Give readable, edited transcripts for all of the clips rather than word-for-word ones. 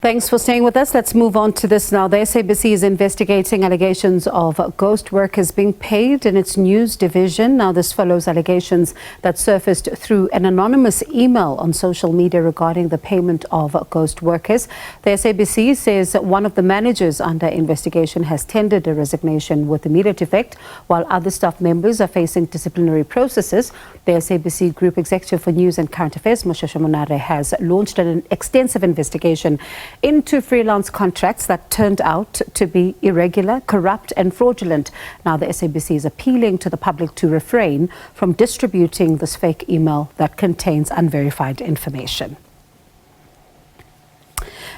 Thanks for staying with us. Let's move on to this now. The SABC is investigating allegations of ghost workers being paid in its news division. Now, this follows allegations that surfaced through an anonymous email on social media regarding the payment of ghost workers. The SABC says one of the managers under investigation has tendered a resignation with immediate effect, while other staff members are facing disciplinary processes. The SABC Group Executive for News and Current Affairs, Moshoeshoe Monare, has launched an extensive investigation into freelance contracts that turned out to be irregular, corrupt and fraudulent. Now, the SABC is appealing to the public to refrain from distributing this fake email that contains unverified information.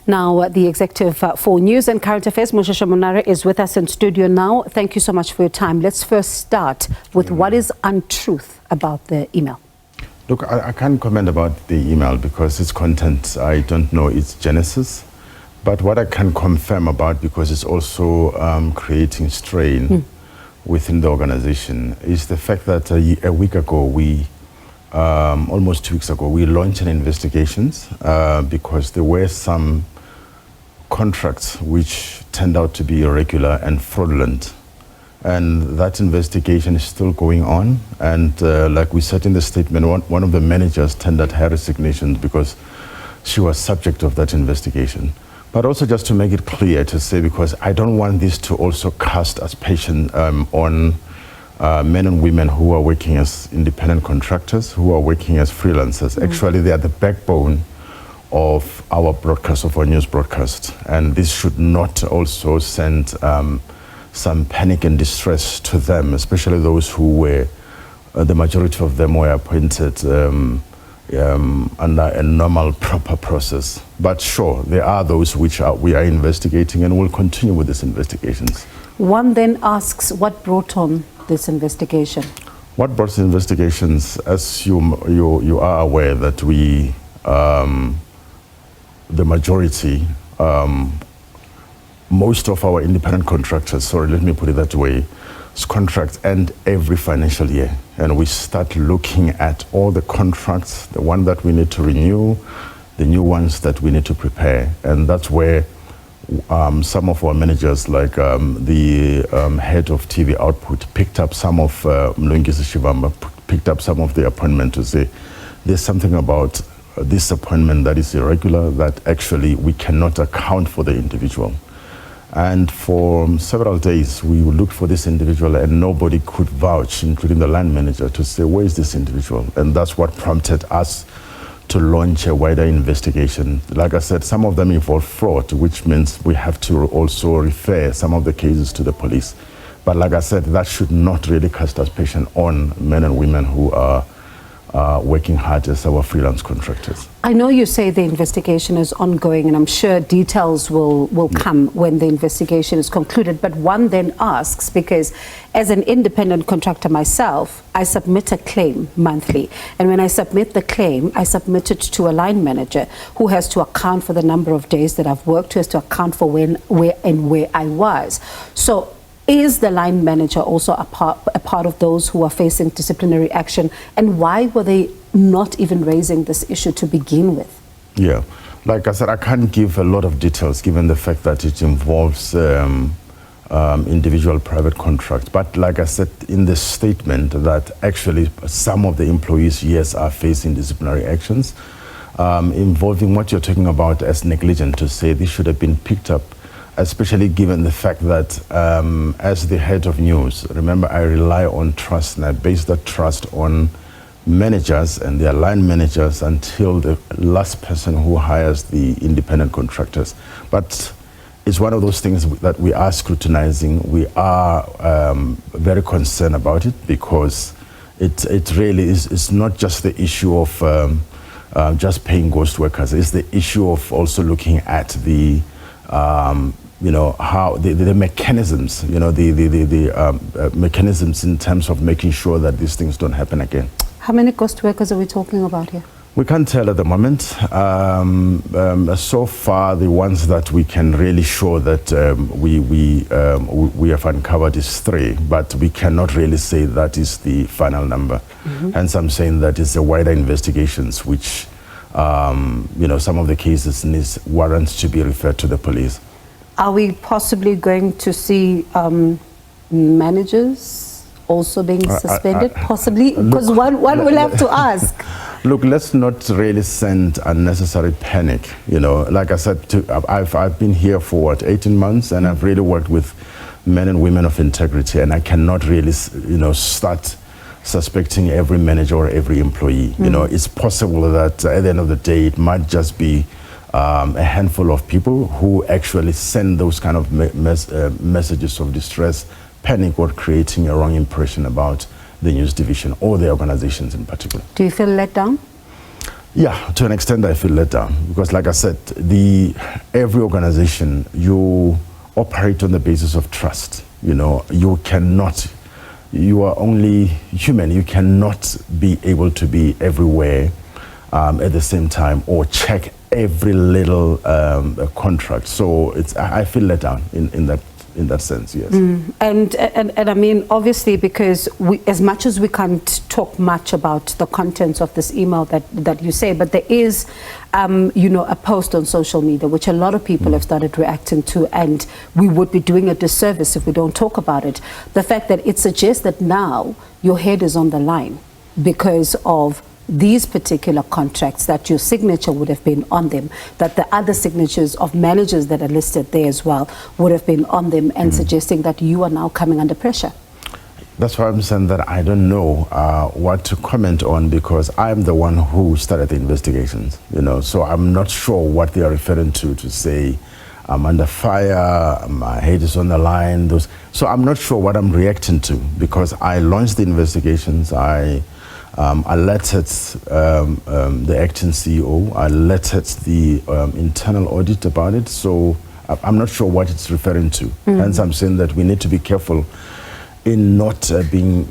Now, the Executive for News and Current Affairs, Moshoeshoe Monare, is with us in studio now. Thank you so much for your time. Let's first start with what is untruth about the email. Look, I can't comment about the email because its content, I don't know its genesis. But what I can confirm about, because it's also creating strain within the organization, is the fact that a week ago, almost 2 weeks ago, we launched an investigation because there were some contracts which turned out to be irregular and fraudulent. And that investigation is still going on. And like we said in the statement, one of the managers tendered her resignation because she was subject of that investigation. But also just to make it clear to say, because I don't want this to also cast aspersion on men and women who are working as independent contractors, who are working as freelancers. Actually, they are the backbone of our broadcast, of our news broadcast. And this should not also send some panic and distress to them, especially those who were, the majority of them were appointed under a normal, proper process. But sure, there are those which we are investigating and will continue with these investigations. One then asks, what brought on this investigation? What brought the investigations, as you are aware that we, the majority, most of our independent contractors, sorry, let me put it that way, contracts end every financial year. And we start looking at all the contracts, the one that we need to renew, the new ones that we need to prepare. And that's where some of our managers, like the head of TV output, picked up some of, Mlungisi Shivamba, picked up some of the appointment to say, there's something about this appointment that is irregular, that actually we cannot account for the individual. And for several days, we looked for this individual and nobody could vouch, including the line manager, to say, where is this individual? And that's what prompted us to launch a wider investigation. Like I said, some of them involve fraud, which means we have to also refer some of the cases to the police. But like I said, that should not really cast aspersion on men and women who are working hard as our freelance contractors. I know you say the investigation is ongoing, and I'm sure details will come when the investigation is concluded. But one then asks, because as an independent contractor myself, I submit a claim monthly. And when I submit the claim, I submit it to a line manager who has to account for the number of days that I've worked, who has to account for when, where I was. So is the line manager also a part of those who are facing disciplinary action? And why were they not even raising this issue to begin with? Yeah, like I said, I can't give a lot of details given the fact that it involves individual private contracts. But like I said in the statement, that actually some of the employees, yes, are facing disciplinary actions involving what you're talking about as negligent, to say this should have been picked up, especially given the fact that as the head of news, remember, I rely on trust, and I base that trust on managers and their line managers until the last person who hires the independent contractors. But it's one of those things that we are scrutinizing. We are very concerned about it, because it really is, it's not just the issue of just paying ghost workers. It's the issue of also looking at the you know, how the mechanisms, you know, the mechanisms in terms of making sure that these things don't happen again. How many ghost workers are we talking about here? We can't tell at the moment. So far, the ones that we can really show that we have uncovered is 3, but we cannot really say that is the final number. Hence, I'm saying that it's a wider investigations which some of the cases needs warrants to be referred to the police. Are we possibly going to see managers also being suspended? Possibly, because one will have to ask. Look, let's not really send unnecessary panic. Like I said, I've been here for 18 months, and I've really worked with men and women of integrity, and I cannot really, start suspecting every manager or every employee. It's possible that at the end of the day, it might just be a handful of people who actually send those kind of messages of distress, panic, or creating a wrong impression about the news division or the organizations in particular. Do you feel let down? Yeah, to an extent I feel let down, because like I said, every organization, you operate on the basis of trust. You are only human. You cannot be able to be everywhere at the same time or check every little contract. So I feel let down in that sense, yes. And I mean, obviously, because as much as we can't talk much about the contents of this email that you say, but there is, a post on social media which a lot of people have started reacting to, and we would be doing a disservice if we don't talk about it. The fact that it suggests that now your head is on the line because of these particular contracts, that your signature would have been on them, that the other signatures of managers that are listed there as well would have been on them, and suggesting that you are now coming under pressure. That's why I'm saying that I don't know what to comment on, because I'm the one who started the investigations, so I'm not sure what they are referring to say I'm under fire, my head is on the line. So I'm not sure what I'm reacting to, because I launched the investigations. I alerted the acting CEO, I alerted the internal audit about it, so I'm not sure what it's referring to. Hence I'm saying that we need to be careful in not being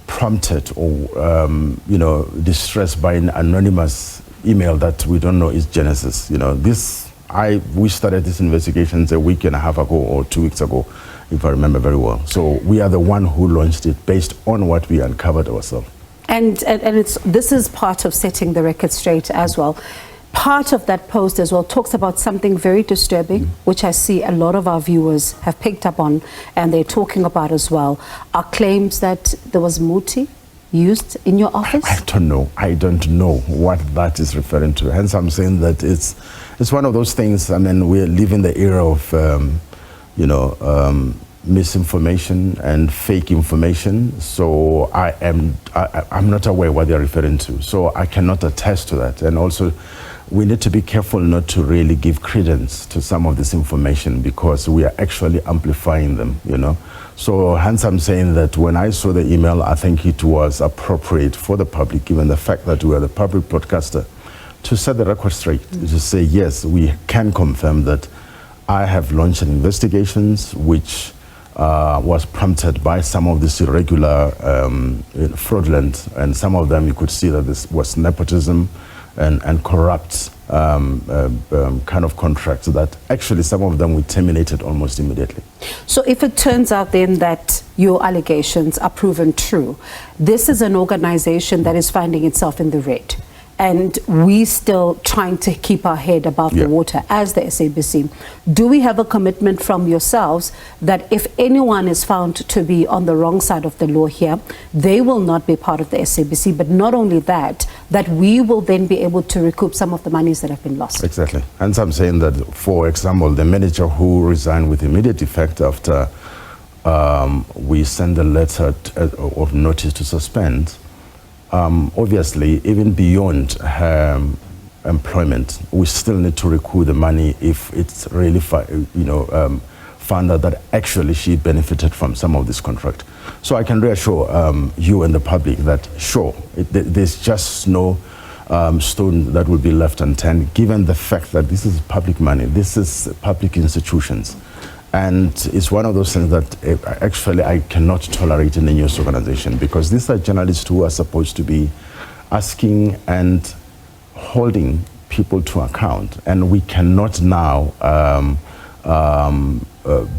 prompted or distressed by an anonymous email that we don't know is Genesis. We started these investigations a week and a half ago or 2 weeks ago, if I remember very well. So we are the one who launched it based on what we uncovered ourselves. And this is part of setting the record straight as well. Part of that post as well talks about something very disturbing, which I see a lot of our viewers have picked up on, and they're talking about as well, are claims that there was muti used in your office? I don't know what that is referring to. Hence I'm saying that it's one of those things. I mean, we live in the era of misinformation and fake information, so I'm not aware what they're referring to, so I cannot attest to that. And also we need to be careful not to really give credence to some of this information, because we are actually amplifying them, so hence I'm saying that when I saw the email, I think it was appropriate for the public, given the fact that we are the public broadcaster, to set the record straight, to say yes, we can confirm that I have launched investigations which was prompted by some of this irregular, fraudulent, and some of them you could see that this was nepotism and corrupt kind of contracts that actually some of them we terminated almost immediately. So if it turns out then that your allegations are proven true, this is an organization that is finding itself in the red, and we still trying to keep our head above the water as the SABC. Do we have a commitment from yourselves that if anyone is found to be on the wrong side of the law here, they will not be part of the SABC, but not only that, that we will then be able to recoup some of the monies that have been lost? Exactly. And I'm saying that, for example, the manager who resigned with immediate effect after we sent a letter of notice to suspend, obviously, even beyond her employment, we still need to recoup the money if it's really, found out that actually she benefited from some of this contract. So I can reassure you and the public that, sure, there's just no stone that will be left unturned, given the fact that this is public money, this is public institutions. And it's one of those things that actually I cannot tolerate in a news organization, because these are journalists who are supposed to be asking and holding people to account, and we cannot now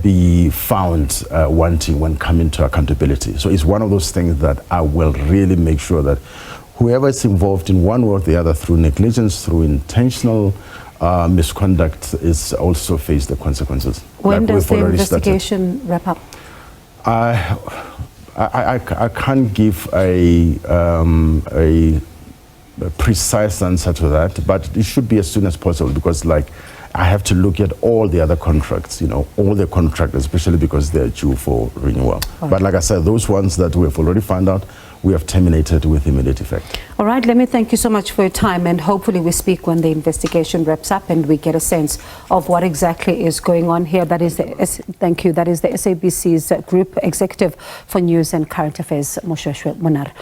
be found wanting when coming to accountability. So it's one of those things that I will really make sure that whoever is involved in one way or the other through negligence, through intentional misconduct, is also face the consequences. When does the investigation wrap up? I can't give a precise answer to that, but it should be as soon as possible, because I have to look at all the other contracts, all the contracts, especially because they're due for renewal. Right. But like I said, those ones that we have already found out, we have terminated with immediate effect. All right, let me thank you so much for your time, and hopefully we speak when the investigation wraps up and we get a sense of what exactly is going on here. That is thank you. That is the SABC's Group Executive for News and Current Affairs, Moshoeshoe Monare.